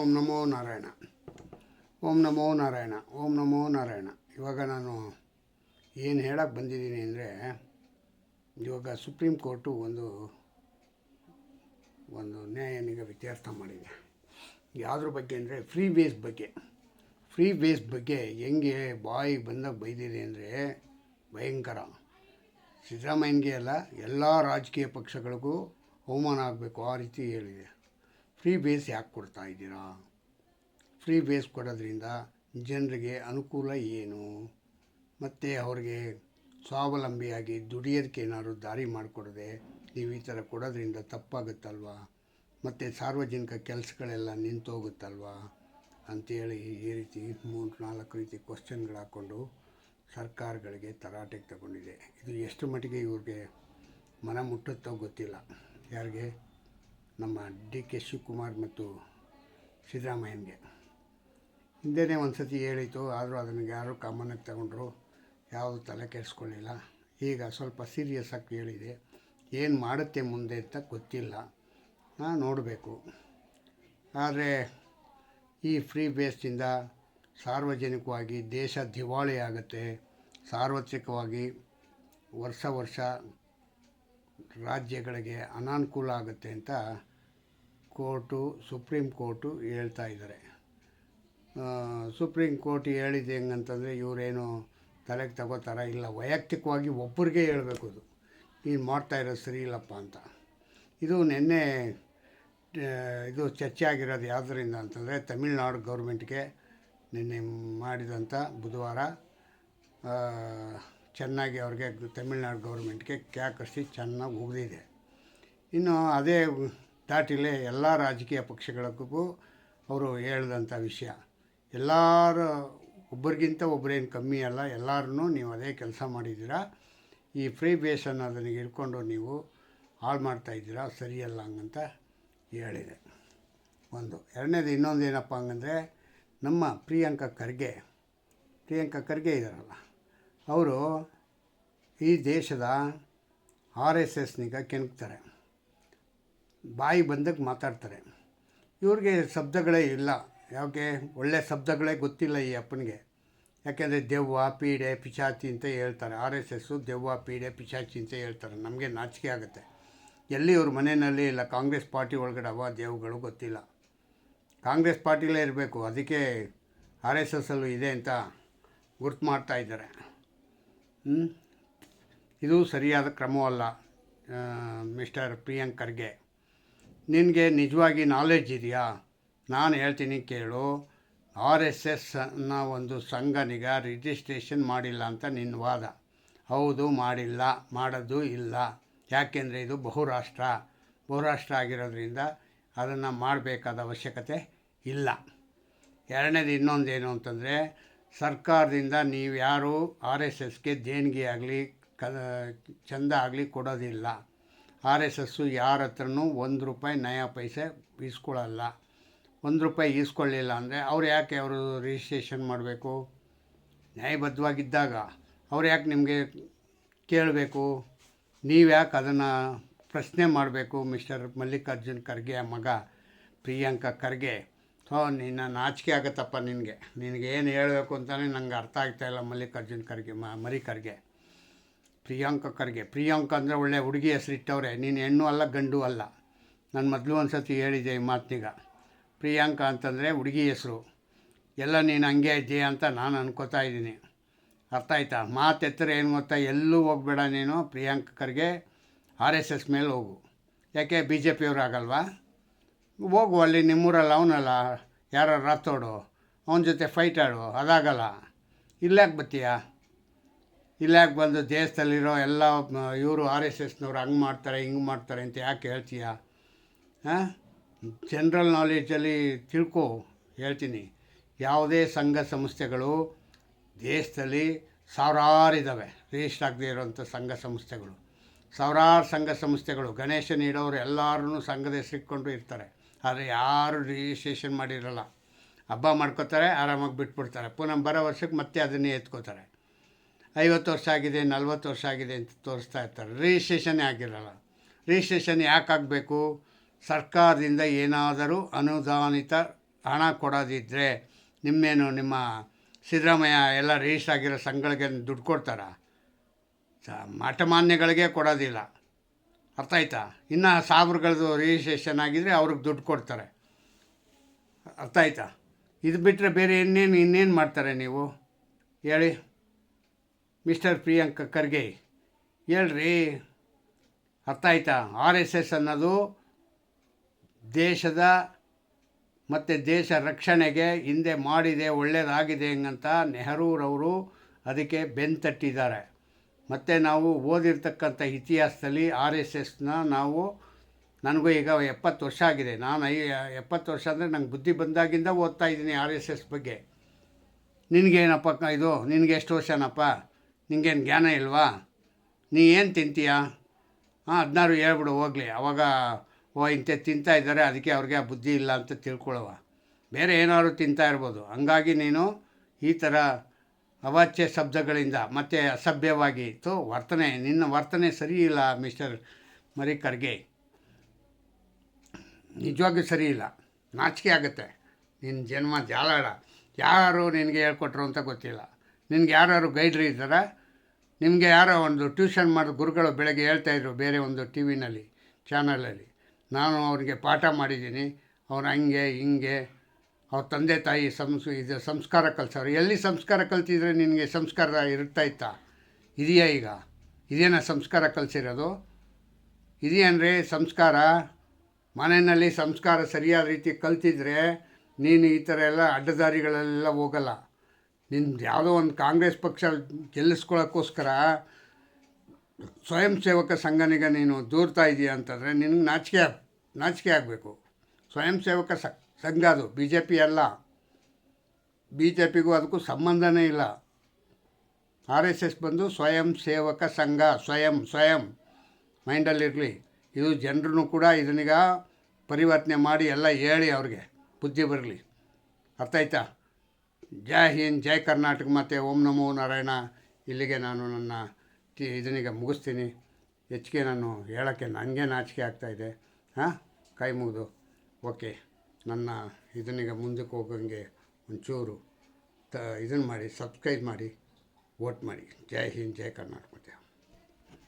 ಓಂ ನಮೋ ನಾರಾಯಣ. ಓಂ ನಮೋ ನಾರಾಯಣ. ಓಂ ನಮೋ ನಾರಾಯಣ. ಇವಾಗ ನಾನು ಏನು ಹೇಳಕ್ಕೆ ಬಂದಿದ್ದೀನಿ ಅಂದರೆ, ಇವಾಗ ಸುಪ್ರೀಂ ಕೋರ್ಟು ಒಂದು ನ್ಯಾಯಾಲಯ ಇತ್ಯರ್ಥ ಮಾಡಿದೆ. ಯಾವುದ್ರ ಬಗ್ಗೆ ಅಂದರೆ ಫ್ರೀ ಬೇಸ್ ಬಗ್ಗೆ ಹೆಂಗೆ ಬಾಯಿ ಬಂದಾಗ ಬೈದಿದೆ ಅಂದರೆ ಭಯಂಕರ. ಸಿದ್ದರಾಮಯ್ಯನಿಗೆ ಅಲ್ಲ, ಎಲ್ಲ ರಾಜಕೀಯ ಪಕ್ಷಗಳಿಗೂ ಅವಮಾನ ಆಗಬೇಕು ಆ ರೀತಿ ಹೇಳಿದೆ. ಫ್ರೀ ಬೇಸ್ ಯಾಕೆ ಕೊಡ್ತಾ ಇದ್ದೀರಾ? ಫ್ರೀ ಬೇಸ್ ಕೊಡೋದ್ರಿಂದ ಜನರಿಗೆ ಅನುಕೂಲ ಏನು? ಮತ್ತು ಅವ್ರಿಗೆ ಸ್ವಾವಲಂಬಿಯಾಗಿ ದುಡಿಯೋದಕ್ಕೆ ಏನಾದ್ರು ದಾರಿ ಮಾಡಿಕೊಡದೆ ನೀವು ಈ ಥರ ಕೊಡೋದ್ರಿಂದ ತಪ್ಪಾಗುತ್ತಲ್ವ? ಮತ್ತು ಸಾರ್ವಜನಿಕ ಕೆಲಸಗಳೆಲ್ಲ ನಿಂತೋಗುತ್ತಲ್ವ ಅಂಥೇಳಿ ಈ ರೀತಿ 3-4 ರೀತಿ ಕ್ವಶನ್ಗಳು ಹಾಕ್ಕೊಂಡು ಸರ್ಕಾರಗಳಿಗೆ ತರಾಟೆಗೆ ತಗೊಂಡಿದೆ. ಇದು ಎಷ್ಟು ಮಟ್ಟಿಗೆ ಇವ್ರಿಗೆ ಮನ ಮುಟ್ಟುತ್ತೋ ಗೊತ್ತಿಲ್ಲ. ಯಾರಿಗೆ? ನಮ್ಮ ಡಿ.ಕೆ. ಶಿವಕುಮಾರ್ ಮತ್ತು ಸಿದ್ದರಾಮಯ್ಯನಿಗೆ. ಹಿಂದೆಯೇ ಒಂದು ಸತಿ ಹೇಳಿತು, ಆದರೂ ಅದನ್ನು ಯಾರು ಕಾಮನ್ನಾಗಿ ತಗೊಂಡ್ರು, ಯಾವುದು ತಲೆ ಕೆಡಿಸ್ಕೊಳ್ಳಿಲ್ಲ. ಈಗ ಸ್ವಲ್ಪ ಸೀರಿಯಸ್ ಆಗಿ ಹೇಳಿದೆ. ಏನು ಮಾಡುತ್ತೆ ಮುಂದೆ ಅಂತ ಗೊತ್ತಿಲ್ಲ, ನೋಡಬೇಕು. ಆದರೆ ಈ ಫ್ರೀ ಬೇಸ್ನಿಂದ ಸಾರ್ವಜನಿಕವಾಗಿ ದೇಶ ದಿವಾಳಿ ಆಗುತ್ತೆ. ಸಾರ್ವತ್ರಿಕವಾಗಿ ವರ್ಷ ರಾಜ್ಯಗಳಿಗೆ ಅನಾನುಕೂಲ ಆಗುತ್ತೆ ಅಂತ ಸುಪ್ರೀಂ ಕೋರ್ಟು ಹೇಳ್ತಾ ಇದ್ದಾರೆ. ಸುಪ್ರೀಂ ಕೋರ್ಟ್ ಹೇಳಿದ್ದು ಹೆಂಗಂತಂದರೆ, ಇವರೇನು ತಲೆಗೆ ತಗೋತಾರ ಇಲ್ಲ, ವೈಯಕ್ತಿಕವಾಗಿ ಒಬ್ಬರಿಗೆ ಹೇಳಬೇಕು, ನೀನು ಮಾಡ್ತಾಯಿರೋದು ಸರಿ ಇಲ್ಲಪ್ಪ ಅಂತ. ಇದು ನಿನ್ನೆ ಚರ್ಚೆ ಆಗಿರೋದು ಯಾವುದರಿಂದ ಅಂತಂದರೆ, ತಮಿಳ್ನಾಡು ಗೌರ್ಮೆಂಟ್ಗೆ ನಿನ್ನೆ ಮಾಡಿದಂಥ ಬುಧವಾರ ಚೆನ್ನಾಗಿ ಅವ್ರಿಗೆ ತಮಿಳ್ನಾಡು ಗೌರ್ಮೆಂಟ್ಗೆ ಕ್ಯಾಕರಿಸಿ ಚೆನ್ನಾಗಿ ಉಗಿದಿದೆ. ಇನ್ನು ಅದೇ ದಾಟಿಲೇ ಎಲ್ಲ ರಾಜಕೀಯ ಪಕ್ಷಗಳಿಗೂ ಅವರು ಹೇಳಿದಂಥ ವಿಷಯ, ಎಲ್ಲರೂ ಒಬ್ಬರಿಗಿಂತ ಒಬ್ಬರೇನು ಕಮ್ಮಿ ಅಲ್ಲ, ಎಲ್ಲರೂ ನೀವು ಅದೇ ಕೆಲಸ ಮಾಡಿದ್ದೀರಾ. ಈ ಫ್ರೀ ಬೇಸ್ ಅನ್ನೋದನ್ನು ಹಿಡ್ಕೊಂಡು ನೀವು ಹಾಳು ಮಾಡ್ತಾಯಿದ್ದೀರಾ, ಸರಿಯಲ್ಲ ಹಂಗಂತ ಹೇಳಿದೆ. ಒಂದು. ಎರಡನೇದು ಇನ್ನೊಂದು ಏನಪ್ಪ ಹಂಗಂದರೆ, ನಮ್ಮ ಪ್ರಿಯಾಂಕಾ ಖರ್ಗೆ ಇದ್ದಾರಲ್ಲ, ಅವರು ಈ ದೇಶದ RSSನಿಗೆ ಕೆಣಕ್ತಾರೆ, ಬಾಯಿ ಬಂದಾಗ ಮಾತಾಡ್ತಾರೆ. ಇವ್ರಿಗೆ ಶಬ್ದಗಳೇ ಇಲ್ಲ. ಯಾಕೆ? ಒಳ್ಳೆಯ ಶಬ್ದಗಳೇ ಗೊತ್ತಿಲ್ಲ ಈ ಅಪ್ಪನಿಗೆ. ಯಾಕೆಂದರೆ ದೆವ್ವ, ಪೀಡೆ, ಪಿಶಾಚಿ ಅಂತ ಹೇಳ್ತಾರೆ. RSS ದೆವ್ವ, ಪೀಡೆ, ಪಿಶಾಚಿ ಅಂತ ಹೇಳ್ತಾರೆ. ನಮಗೆ ನಾಚಿಕೆ ಆಗುತ್ತೆ. ಎಲ್ಲಿ ಇವ್ರ ಮನೆಯಲ್ಲಿ ಇಲ್ಲ, ಕಾಂಗ್ರೆಸ್ ಪಾರ್ಟಿ ಒಳಗಡೆ ದೇವುಗಳು ಗೊತ್ತಿಲ್ಲ. ಕಾಂಗ್ರೆಸ್ ಪಾರ್ಟಿಲೇ ಇರಬೇಕು, ಅದಕ್ಕೆ RSSಲ್ಲೂ ಇದೆ ಅಂತ ಗುರ್ತು ಮಾಡ್ತಾಯಿದ್ದಾರೆ. ಇದು ಸರಿಯಾದ ಕ್ರಮವಲ್ಲ. ಮಿಸ್ಟರ್ ಪ್ರಿಯಾಂಕ್ ಖರ್ಗೆ, ನಿನಗೆ ನಿಜವಾಗಿ ನಾಲೆಡ್ಜ್ ಇದೆಯಾ? ನಾನು ಹೇಳ್ತೀನಿ ಕೇಳು. RSS ಅನ್ನೋ ಒಂದು ಸಂಘನಿಗೆ ರಿಜಿಸ್ಟ್ರೇಷನ್ ಮಾಡಿಲ್ಲ ಅಂತ ನಿನ್ನ ವಾದ. ಹೌದು, ಮಾಡಿಲ್ಲ, ಮಾಡೋದು ಇಲ್ಲ. ಯಾಕೆಂದರೆ ಇದು ಬಹುರಾಷ್ಟ್ರ ಆಗಿರೋದ್ರಿಂದ ಅದನ್ನು ಮಾಡಬೇಕಾದ ಅವಶ್ಯಕತೆ ಇಲ್ಲ. ಎರಡನೇದು ಇನ್ನೊಂದೇನು ಅಂತಂದರೆ, ಸರ್ಕಾರದಿಂದ ನೀವು ಯಾರು RSSಗೆ ದೇಣಿಗೆ ಆಗಲಿ ಚಂದ ಆಗಲಿ ಕೊಡೋದಿಲ್ಲ. RSS ಯಾರ ಹತ್ರನೂ ₹1 ನಯಾ ಪೈಸೆ ಈಸ್ಕೊಳ್ಳಲ್ಲ. ₹1 ಈಸ್ಕೊಳ್ಳಿಲ್ಲ ಅಂದರೆ ಅವರು ರಿಜಿಸ್ಟ್ರೇಷನ್ ಮಾಡಬೇಕು? ನ್ಯಾಯಬದ್ಧವಾಗಿದ್ದಾಗ ಅವ್ರು ಯಾಕೆ ನಿಮಗೆ ಕೇಳಬೇಕು? ನೀವು ಯಾಕೆ ಅದನ್ನು ಪ್ರಶ್ನೆ ಮಾಡಬೇಕು? ಮಿಸ್ಟರ್ ಮಲ್ಲಿಕಾರ್ಜುನ್ ಖರ್ಗೆ ಮಗ ಪ್ರಿಯಾಂಕಾ ಖರ್ಗೆ, ನಿನ್ನ ನಾಚಿಕೆ ಆಗುತ್ತಪ್ಪ ನಿನಗೇನು ಹೇಳಬೇಕು ಅಂತಲೇ ನಂಗೆ ಅರ್ಥ ಆಗ್ತಾಯಿಲ್ಲ. ಮಲ್ಲಿಕಾರ್ಜುನ್ ಖರ್ಗೆ ಪ್ರಿಯಾಂಕಾ ಅಂದರೆ ಒಳ್ಳೆ ಹುಡುಗಿ ಹೆಸರಿಟ್ಟವ್ರೆ. ನೀನು ಹೆಣ್ಣು ಅಲ್ಲ, ಗಂಡು ಅಲ್ಲ. ನಾನು ಮೊದಲು ಒಂದು ಸತಿ ಹೇಳಿದ್ದೆ ಈ ಮಾತಿನೀಗ. ಪ್ರಿಯಾಂಕಾ ಅಂತಂದರೆ ಹುಡುಗಿ ಹೆಸರು. ಎಲ್ಲ ನೀನು ಹಂಗೆ ಇದೆಯಾ ಅಂತ ನಾನು ಅನ್ಕೋತಾ ಇದ್ದೀನಿ. ಅರ್ಥ ಆಯ್ತಾ? ಮಾತೆತ್ತರ ಏನು ಗೊತ್ತಾ, ಎಲ್ಲೂ ಹೋಗಬೇಡ ನೀನು. ಪ್ರಿಯಾಂಕಾ ಖರ್ಗೆ RSS ಮೇಲೆ ಹೋಗು. ಯಾಕೆ BJP ಅವ್ರು ಆಗಲ್ವಾ? ಹೋಗು, ಅಲ್ಲಿ ನಿಮ್ಮೂರಲ್ಲಿ ಅವನಲ್ಲ, ಯಾರೋ ರಾಥೋಡು, ಅವನ ಜೊತೆ ಫೈಟ್ ಆಡು. ಅದಾಗಲ್ಲ. ಇಲ್ಲಾಕೆ ಬರ್ತೀಯ? ಇಲ್ಲಾಕೆ ಬಂದು ದೇಶದಲ್ಲಿರೋ ಎಲ್ಲ ಇವರು RSSನವ್ರು ಹಂಗೆ ಮಾಡ್ತಾರೆ, ಹಿಂಗೆ ಮಾಡ್ತಾರೆ ಅಂತ ಯಾಕೆ ಹೇಳ್ತೀಯ? ಜನರಲ್ ನಾಲೆಡ್ಜಲ್ಲಿ ತಿಳ್ಕೊ. ಹೇಳ್ತೀನಿ, ಯಾವುದೇ ಸಂಘ ಸಂಸ್ಥೆಗಳು ದೇಶದಲ್ಲಿ ಸಾವಿರಾರು ಇದ್ದಾವೆ. ರಿಜಿಸ್ಟರ್ ಆಗದೆ ಇರೋವಂಥ ಸಂಘ ಸಂಸ್ಥೆಗಳು ಸಾವಿರಾರು. ಸಂಘ ಸಂಸ್ಥೆಗಳು ಗಣೇಶ ನೀಡೋರು ಎಲ್ಲರೂ ಸಂಘದ ಹೆಸರಿಟ್ಕೊಂಡು ಇರ್ತಾರೆ. ಆದರೆ ಯಾರು ರಿಜಿಸ್ಟ್ರೇಷನ್ ಮಾಡಿರಲ್ಲ. ಹಬ್ಬ ಮಾಡ್ಕೋತಾರೆ, ಆರಾಮಾಗಿ ಬಿಟ್ಬಿಡ್ತಾರೆ. ಪುನಃ ಬರೋ ವರ್ಷಕ್ಕೆ ಮತ್ತೆ ಅದನ್ನೇ ಎತ್ಕೋತಾರೆ. 50 ವರ್ಷ ಆಗಿದೆ, 40 ವರ್ಷ ಆಗಿದೆ ಅಂತ ತೋರಿಸ್ತಾ ಇರ್ತಾರೆ. ರಿಜಿಸ್ಟ್ರೇಷನ್ನೇ ಆಗಿರಲ್ಲ. ರಿಜಿಸ್ಟ್ರೇಷನ್ ಯಾಕೆ ಆಗಬೇಕು? ಸರ್ಕಾರದಿಂದ ಏನಾದರೂ ಅನುದಾನಿತ ಹಣ ಕೊಡೋದಿದ್ದರೆ ನಿಮ್ಮೇನು ನಿಮ್ಮ ಸಿದ್ದರಾಮಯ್ಯ ಎಲ್ಲ ರಿಜಿಸ್ಟರ್ ಆಗಿರೋ ಸಂಘಗಳಿಗೆ ದುಡ್ಡು ಕೊಡ್ತಾರಾ? ಮಠಮಾನ್ಯಗಳಿಗೆ ಕೊಡೋದಿಲ್ಲ. ಅರ್ಥ ಆಯ್ತಾ? ಇನ್ನು ಸಾಬ್ರುಗಳದ್ದು ರಿಜಿಸ್ಟ್ರೇಷನ್ ಆಗಿದ್ದರೆ ಅವ್ರಿಗೆ ದುಡ್ಡು ಕೊಡ್ತಾರೆ. ಅರ್ಥ ಆಯ್ತಾ? ಇದು ಬಿಟ್ಟರೆ ಬೇರೆ ಇನ್ನೇನು ಮಾಡ್ತಾರೆ ನೀವು ಹೇಳಿ? ಮಿಸ್ಟರ್ ಪ್ರಿಯಾಂಕ ಖರ್ಗೆ ಹೇಳ್ರಿ. ಅರ್ಥ ಆಯ್ತಾ? RSS ಅನ್ನೋದು ದೇಶದ ಮತ್ತು ದೇಶ ರಕ್ಷಣೆಗೆ ಹಿಂದೆ ಮಾಡಿದೆ, ಒಳ್ಳೆಯದಾಗಿದೆ ಹಂಗಂತ ನೆಹರೂರವರು ಅದಕ್ಕೆ ಬೆನ್ನು ತಟ್ಟಿದ್ದಾರೆ. ಮತ್ತು ನಾವು ಓದಿರ್ತಕ್ಕಂಥ ಇತಿಹಾಸದಲ್ಲಿ RSSನ ನನಗೂ ಈಗ 70 ವರ್ಷ ಆಗಿದೆ. ನಾನು 70 ವರ್ಷ ಅಂದರೆ ನಂಗೆ ಬುದ್ಧಿ ಬಂದಾಗಿಂದ ಓದ್ತಾ ಇದ್ದೀನಿ RSS ಬಗ್ಗೆ. ನಿನಗೇನಪ್ಪ ಇದು? ನಿನಗೆ ಎಷ್ಟು ವರ್ಷನಪ್ಪ? ನಿನಗೇನು ಜ್ಞಾನ ಇಲ್ವಾ? ನೀ ಏನು ತಿಂತೀಯ? 16 ಹೇಳ್ಬಿಡು ಹೋಗಲಿ. ಆವಾಗ ಇಂಥ ತಿಂತಾ ಇದ್ದಾರೆ, ಅದಕ್ಕೆ ಅವ್ರಿಗೆ ಆ ಬುದ್ಧಿ ಇಲ್ಲ ಅಂತ ತಿಳ್ಕೊಳ್ಳುವ. ಬೇರೆ ಏನಾದ್ರು ತಿಂತಾ ಇರ್ಬೋದು. ಹಂಗಾಗಿ ನೀನು ಈ ಥರ ಅವಾಚ್ಯ ಶಬ್ದಗಳಿಂದ ಮತ್ತು ಅಸಭ್ಯವಾಗಿ ನಿನ್ನ ವರ್ತನೆ ಸರಿ ಇಲ್ಲ ಮಿಸ್ಟರ್ ಮರಿ ಖರ್ಗೆ. ನಿಜವಾಗ್ಲೂ ಸರಿ ಇಲ್ಲ. ನಾಚಿಕೆ ಆಗುತ್ತೆ. ನಿನ್ನ ಜನ್ಮ ಜಾಲಾಡ. ಯಾರು ನಿನಗೆ ಹೇಳ್ಕೊಟ್ರು ಅಂತ ಗೊತ್ತಿಲ್ಲ. ನಿನಗೆ ಯಾರು ಗೈಡ್ರು ಇದ್ದಾರಾ? ನಿಮಗೆ ಯಾರೋ ಒಂದು ಟ್ಯೂಷನ್ ಮಾಡಿದ ಗುರುಗಳು ಬೆಳಗ್ಗೆ ಹೇಳ್ತಾಯಿದ್ರು ಬೇರೆ ಒಂದು ಟಿ ವಿನಲ್ಲಿ ಚಾನಲಲ್ಲಿ. ನಾನು ಅವ್ರಿಗೆ ಪಾಠ ಮಾಡಿದ್ದೀನಿ. ಅವ್ರು ಹಂಗೆ ಹಿಂಗೆ ಅವ್ರ ತಂದೆ ತಾಯಿ ಸಂಸ್ಕಾರ ಕಲಿಸೋರು. ಎಲ್ಲಿ ಸಂಸ್ಕಾರ ಕಲ್ತಿದ್ರೆ ನಿನಗೆ ಸಂಸ್ಕಾರ ಇರ್ತಾಯಿತ್ತಾ? ಇದೆಯಾ ಈಗ? ಇದೇನ ಸಂಸ್ಕಾರ ಕಲಿಸಿರೋದು? ಇದೆಯನ್ರಿ ಸಂಸ್ಕಾರ? ಮನೆಯಲ್ಲಿ ಸಂಸ್ಕಾರ ಸರಿಯಾದ ರೀತಿ ಕಲ್ತಿದ್ರೆ ನೀನು ಈ ಥರ ಎಲ್ಲ ಅಡ್ಡದಾರಿಗಳೆಲ್ಲ ಹೋಗಲ್ಲ. ನಿನ್ನ ಯಾವುದೋ ಒಂದು ಕಾಂಗ್ರೆಸ್ ಪಕ್ಷ ಗೆಲ್ಲಿಸ್ಕೊಳ್ಳೋಕ್ಕೋಸ್ಕರ ಸ್ವಯಂ ಸೇವಕ ಸಂಘನಿಗೆ ನೀನು ದೂರ್ತಾ ಇದೆಯಾ ಅಂತಂದರೆ ನಿನಗೆ ನಾಚಿಕೆ ಆಗಬೇಕು. ಸ್ವಯಂ ಸೇವಕ ಸಂಘ ಅದು, BJP ಅಲ್ಲ. BJPಗೂ ಅದಕ್ಕೂ ಸಂಬಂಧನೇ ಇಲ್ಲ. RSS ಬಂದು ಸ್ವಯಂ ಸೇವಕ ಸಂಘ. ಸ್ವಯಂ ಮೈಂಡಲ್ಲಿರಲಿ. ಇದು ಜನರನ್ನು ಕೂಡ ಇದನ್ನೀಗ ಪರಿವರ್ತನೆ ಮಾಡಿ ಎಲ್ಲ ಹೇಳಿ ಅವ್ರಿಗೆ ಬುದ್ಧಿ ಬರಲಿ. ಅರ್ಥ ಆಯ್ತಾ? ಜೈ ಹಿಂದ್, ಜೈ ಕರ್ನಾಟಕ ಮತ್ತು ಓಂ ನಮೋ ನಾರಾಯಣ. ಇಲ್ಲಿಗೆ ನಾನು ನನ್ನ ಇದನ್ನೀಗ ಮುಗಿಸ್ತೀನಿ. ಹೆಚ್ಚಿಗೆ ನಾನು ಹೇಳೋಕ್ಕೆ ನನಗೆ ನಾಚಿಕೆ ಆಗ್ತಾಯಿದೆ. ಕೈ ಮುಗಿದು ಓಕೆ. ನನ್ನ ಇದನ್ನೀಗ ಮುಂದಕ್ಕೆ ಹೋಗೋಂಗೆ ಒಂಚೂರು ಇದನ್ನು ಮಾಡಿ, ಸಬ್ಸ್ಕ್ರೈಬ್ ಮಾಡಿ, ವೋಟ್ ಮಾಡಿ. ಜೈ ಹಿಂದ್, ಜೈ ಕರ್ನಾಟಕ.